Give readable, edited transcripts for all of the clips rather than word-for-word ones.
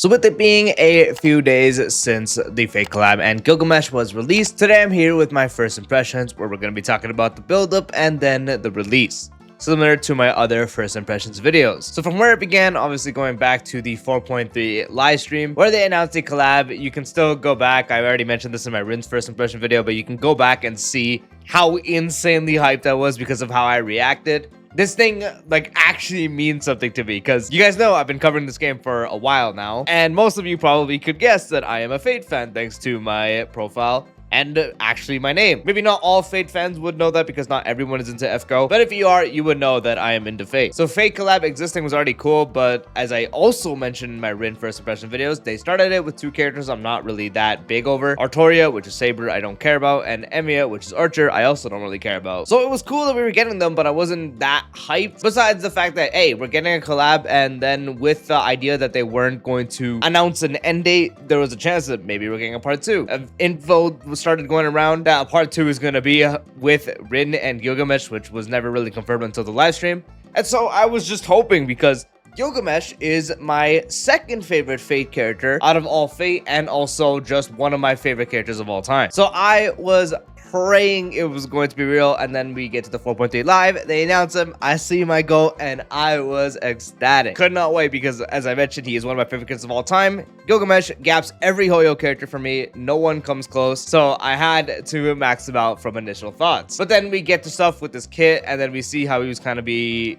So with it being a few days since the Fate collab and Gilgamesh was released, today I'm here with my first impressions where we're going to be talking about the build-up and then the release, similar to my other first impressions videos. So from where it began, obviously going back to the 4.3 live stream where they announced the collab, you can still go back. I already mentioned this in my Rin's first impression video, but you can go back and see how insanely hyped I was because of how I reacted. This thing, actually means something to me because you guys know I've been covering this game for a while now, and most of you probably could guess that I am a Fate fan thanks to my profile and actually my name. Maybe not all Fate fans would know that because not everyone is into FGO, but if you are, you would know that I am into Fate. So Fate collab existing was already cool, but as I also mentioned in my Rin first impression videos, they started it with two characters I'm not really that big over. Artoria, which is Saber, I don't care about, and Emiya, which is Archer, I also don't really care about. So it was cool that we were getting them, but I wasn't that hyped. Besides the fact that, hey, we're getting a collab, and then with the idea that they weren't going to announce an end date, there was a chance that maybe we're getting a part 2. Info was started going around that part 2 is going to be with Rin and Gilgamesh, which was never really confirmed until the live stream. And so I was just hoping, because Gilgamesh is my second favorite Fate character out of all Fate, and also just one of my favorite characters of all time. So I was praying it was going to be real, and then we get to the 4.3 live, they announce him, I see my goal, and I was ecstatic. Could not wait because, as I mentioned, he is one of my favorite characters of all time. Gilgamesh gaps every Hoyo character for me, no one comes close, so I had to max him out from initial thoughts. But then we get to stuff with this kit, and then we see how he was kind of being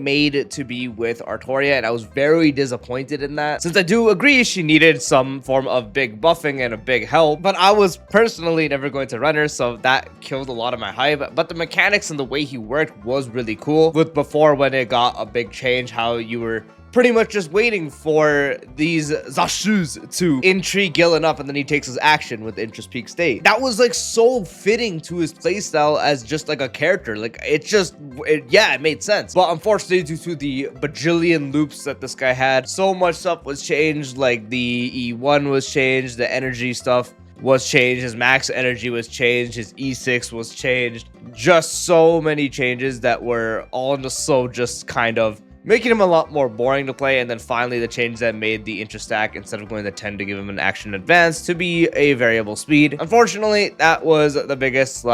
made to be with Artoria, and I was very disappointed in that, since I do agree she needed some form of big buffing and a big help, but I was personally never going to run her, so that killed a lot of my hype. But the mechanics and the way he worked was really cool, with before when it got a big change, how you were pretty much just waiting for these Zashus to intrigue Gil enough, and then he takes his action with the Interest Peak State. That was so fitting to his playstyle as just a character. It made sense. But unfortunately, due to the bajillion loops that this guy had, so much stuff was changed. Like the E1 was changed, the energy stuff was changed, his max energy was changed, his E6 was changed. Just so many changes that were all just kind of making him a lot more boring to play. And then finally the change that made the interest stack, instead of going to 10 to give him an action advance, to be a variable speed. Unfortunately, that was the biggest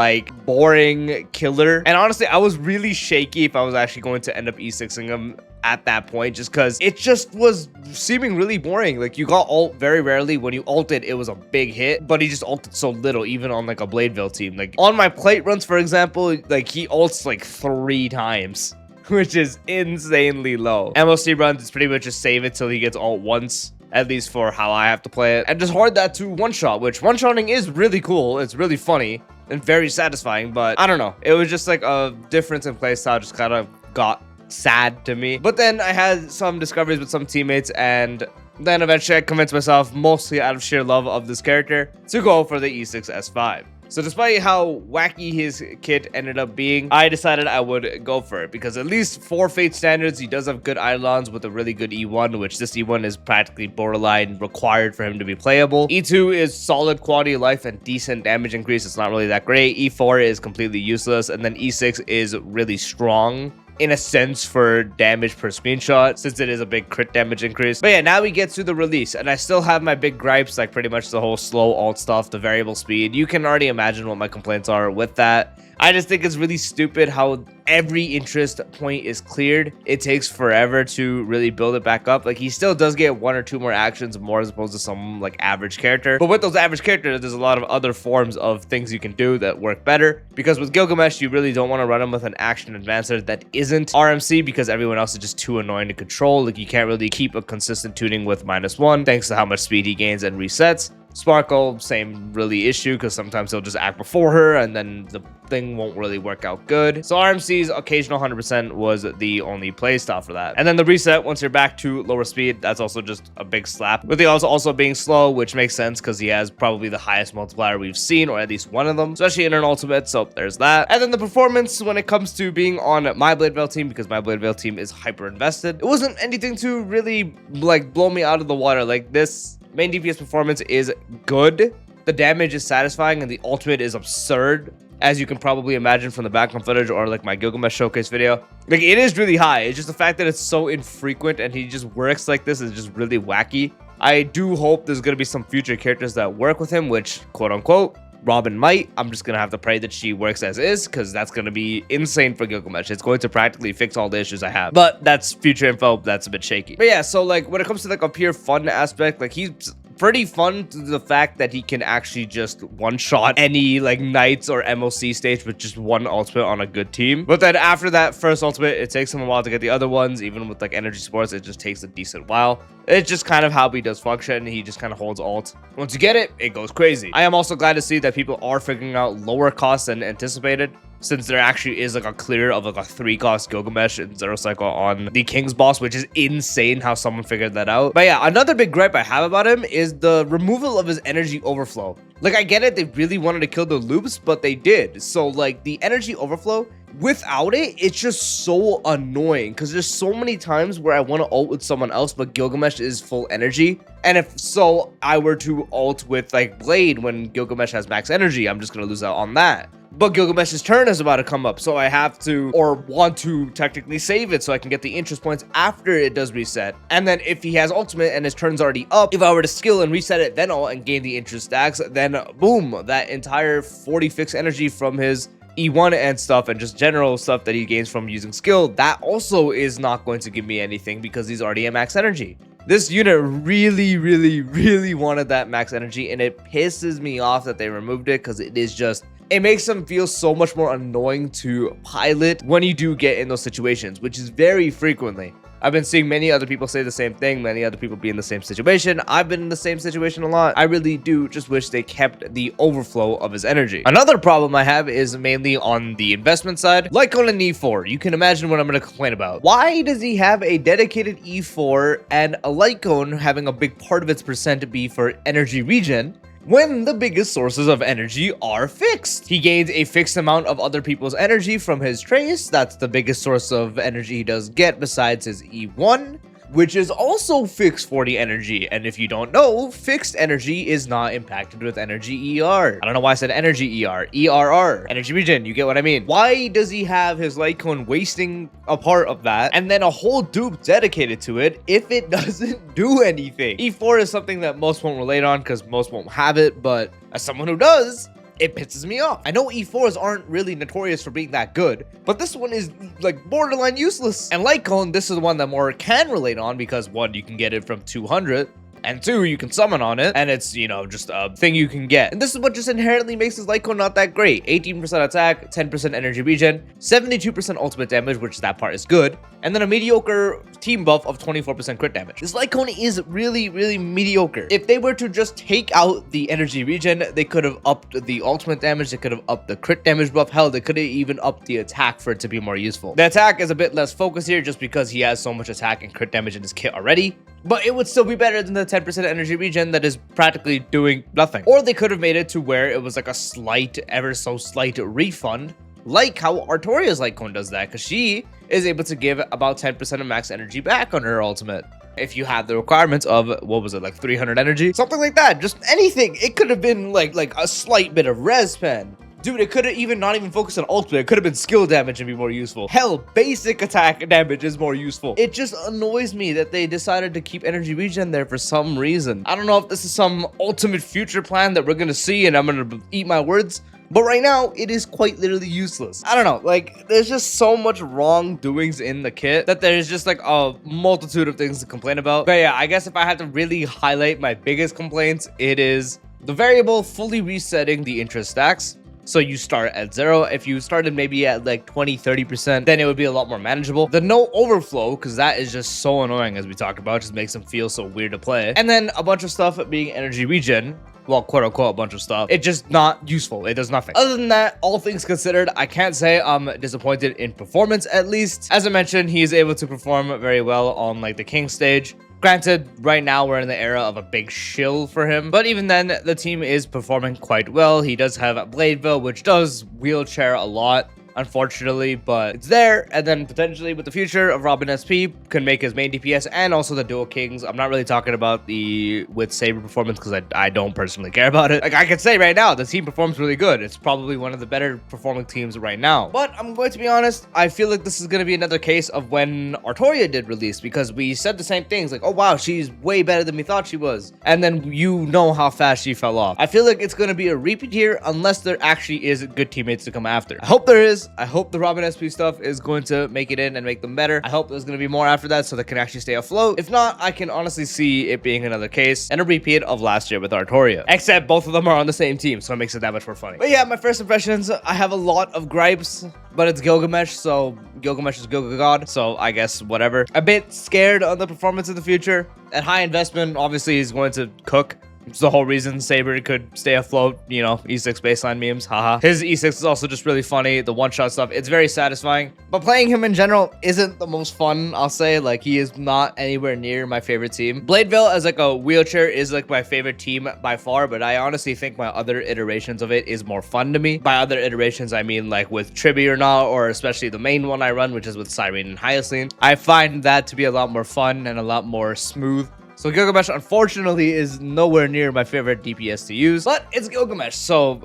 boring killer, and honestly I was really shaky if I was actually going to end up E6ing him at that point, just because it just was seeming really boring. You got ult very rarely. When you ulted, it was a big hit, but he just ulted so little, even on a Bladeville team. On my plate runs, for example, he ults 3 times, which is insanely low. MLC runs, it's pretty much just save it till he gets ult once, at least for how I have to play it, and just hoard that to one-shot, which one-shotting is really cool. It's really funny and very satisfying, but I don't know. It was just a difference in playstyle just kind of got sad to me. But then I had some discoveries with some teammates, and then eventually I convinced myself, mostly out of sheer love of this character, to go for the E6 S5. So despite how wacky his kit ended up being, I decided I would go for it, because at least for Fate standards, he does have good Eidolons with a really good E1, which this E1 is practically borderline required for him to be playable. E2 is solid quality of life and decent damage increase. It's not really that great. E4 is completely useless, and then E6 is really strong in a sense for damage per screenshot, since it is a big crit damage increase. But yeah, now we get to the release, and I still have my big gripes, pretty much the whole slow alt stuff, the variable speed. You can already imagine what my complaints are with that. I just think it's really stupid how every interest point is cleared. It takes forever to really build it back up. He still does get 1 or 2 more actions more as opposed to some average character. But with those average characters, there's a lot of other forms of things you can do that work better. Because with Gilgamesh, you really don't want to run him with an action advancer that isn't RMC, because everyone else is just too annoying to control. You can't really keep a consistent tuning with -1 thanks to how much speed he gains and resets. Sparkle, same really issue, because sometimes he'll just act before her and then the thing won't really work out good. So RMC's occasional 100% was the only playstyle for that. And then the reset, once you're back to lower speed, that's also just a big slap. With the also being slow, which makes sense because he has probably the highest multiplier we've seen, or at least one of them, especially in an ultimate, so there's that. And then the performance when it comes to being on my Bladeville team, because my Bladeville team is hyper invested, it wasn't anything to really blow me out of the water. This main DPS performance is good, the damage is satisfying, and the ultimate is absurd, as you can probably imagine from the background footage or my Gilgamesh showcase video. It is really high. It's just the fact that it's so infrequent and he just works like this is just really wacky. I do hope there's gonna be some future characters that work with him, which quote unquote Robin might. I'm just gonna have to pray that she works as is, because that's gonna be insane for Gilgamesh. It's going to practically fix all the issues I have. But that's future info. That's a bit shaky. But yeah, so like when it comes to like a pure fun aspect, like he's pretty fun to the fact that he can actually just one-shot any like knights or MOC stage with just one ultimate on a good team. But then after that first ultimate, it takes him a while to get the other ones. Even with like energy sports, it just takes a decent while. It's just kind of how he does function. He just kind of holds ult. Once you get it, it goes crazy. I am also glad to see that people are figuring out lower costs than anticipated, since there actually is like a clear of like a 3-cost Gilgamesh in Zero Cycle on the King's boss, which is insane how someone figured that out. But yeah, another big gripe I have about him is the removal of his energy overflow. Like, I get it, they really wanted to kill the loops, but they did. So like the energy overflow, without it, it's just so annoying, because there's so many times where I want to ult with someone else, but Gilgamesh is full energy. And if so, I were to ult with like Blade when Gilgamesh has max energy, I'm just going to lose out on that. But Gilgamesh's turn is about to come up, so I have to, or want to technically save it so I can get the interest points after it does reset. And then if he has ultimate and his turn's already up, if I were to skill and reset it, then ult and gain the interest stacks, then boom, that entire 40 fixed energy from his E1 and stuff, and just general stuff that he gains from using skill, that also is not going to give me anything because he's already at max energy. This unit really wanted that max energy, and it pisses me off that they removed it, because it is just, it makes them feel so much more annoying to pilot when you do get in those situations, which is very frequently. I've been seeing many other people say the same thing, many other people be in the same situation. I've been in the same situation a lot. I really do just wish they kept the overflow of his energy. Another problem I have is mainly on the investment side. Like on an E4, you can imagine what I'm going to complain about. Why does he have a dedicated E4 and a light cone having a big part of its percent be for energy regen, when the biggest sources of energy are fixed? He gains a fixed amount of other people's energy from his trace. That's the biggest source of energy he does get besides his E1, which is also fixed 40 energy. And if you don't know, fixed energy is not impacted with energy ER. I don't know why I said energy ER. ERR. Energy regen, you get what I mean. Why does he have his light cone wasting a part of that and then a whole dupe dedicated to it if it doesn't do anything? E4 is something that most won't relate on because most won't have it, but as someone who does, it pisses me off. I know E4s aren't really notorious for being that good, but this one is like borderline useless. And Light Cone, this is the one that more can relate on because 1, you can get it from 200, and 2, you can summon on it, and it's, you know, just a thing you can get. And this is what just inherently makes his Light Cone not that great. 18% attack, 10% energy regen, 72% ultimate damage, which that part is good, and then a mediocre team buff of 24% crit damage. This Light Cone is really mediocre. If they were to just take out the energy regen, they could have upped the ultimate damage, they could have upped the crit damage buff, hell, they could have even upped the attack for it to be more useful. The attack is a bit less focused here just because he has so much attack and crit damage in his kit already, but it would still be better than the 10% energy regen that is practically doing nothing. Or they could have made it to where it was like a slight, ever so slight refund, like how Artoria's Light Cone does that, because she is able to give about 10% of max energy back on her ultimate. If you have the requirements of, what was it, like 300 energy? Something like that, just anything. It could have been like a slight bit of res pen. Dude, it could have even not even focused on ultimate. It could have been skill damage and be more useful. Hell, basic attack damage is more useful. It just annoys me that they decided to keep energy regen there for some reason. I don't know if this is some ultimate future plan that we're gonna see and I'm gonna eat my words, but right now, it is quite literally useless. I don't know, like, there's just so much wrongdoings in the kit that there's just like a multitude of things to complain about. But yeah, I guess if I had to really highlight my biggest complaints, it is the variable fully resetting the interest stacks. So you start at 0. If you started maybe at like 20-30%, then it would be a lot more manageable. The no overflow, because that is just so annoying, as we talked about, just makes them feel so weird to play. And then a bunch of stuff being energy regen, well, quote unquote, a bunch of stuff. It's just not useful. It does nothing. Other than that, all things considered, I can't say I'm disappointed in performance, at least. As I mentioned, he is able to perform very well on like the king stage. Granted, right now we're in the era of a big shill for him, but even then, the team is performing quite well. He does have Bladeville, which does wheelchair a lot. unfortunately, but it's there. And then potentially with the future of Robin SP can make his main DPS and also the dual kings. I'm not really talking about the with Saber performance because I don't personally care about it. Like I can say right now, the team performs really good. It's probably one of the better performing teams right now. But I'm going to be honest, I feel like this is going to be another case of when Artoria did release, because we said the same things like, oh wow, she's way better than we thought she was. And then you know how fast she fell off. I feel like it's going to be a repeat here unless there actually is good teammates to come after. I hope there is. I hope the Robin SP stuff is going to make it in and make them better. I hope there's going to be more after that so they can actually stay afloat. If not, I can honestly see it being another case and a repeat of last year with Artoria. Except both of them are on the same team, so it makes it that much more funny. But yeah, my first impressions, I have a lot of gripes, but it's Gilgamesh, so Gilgamesh is God, so I guess whatever. A bit scared on the performance in the future. At high investment, obviously he's going to cook. It's the whole reason Saber could stay afloat, you know, E6 baseline memes, haha. His E6 is also just really funny, the one-shot stuff, it's very satisfying. But playing him in general isn't the most fun, I'll say. Like, he is not anywhere near my favorite team. Bladeville as like a wheelchair is like my favorite team by far, but I honestly think my other iterations of it is more fun to me. By other iterations, I mean like with Tribi or not, or especially the main one I run, which is with Cyrene and Hyacine. I find that to be a lot more fun and a lot more smooth. So Gilgamesh, unfortunately, is nowhere near my favorite DPS to use, but it's Gilgamesh, so,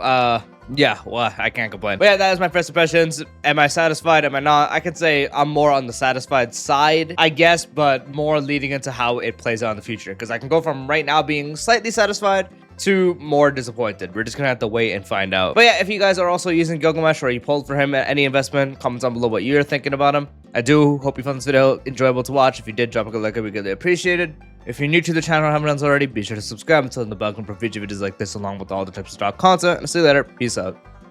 yeah, well, I can't complain. But yeah, that is my first impressions. Am I satisfied? Am I not? I could say I'm more on the satisfied side, I guess, but more leading into how it plays out in the future, because I can go from right now being slightly satisfied to more disappointed. We're just gonna have to wait and find out. But yeah, if you guys are also using Gilgamesh or you pulled for him at any investment, comment down below what you're thinking about him. I do hope you found this video enjoyable to watch. If you did, drop a good like, I'd be greatly appreciated. If you're new to the channel or haven't done so already, be sure to subscribe and turn on the bell for future videos like this along with all the types of stock content. And I'll see you later. Peace out.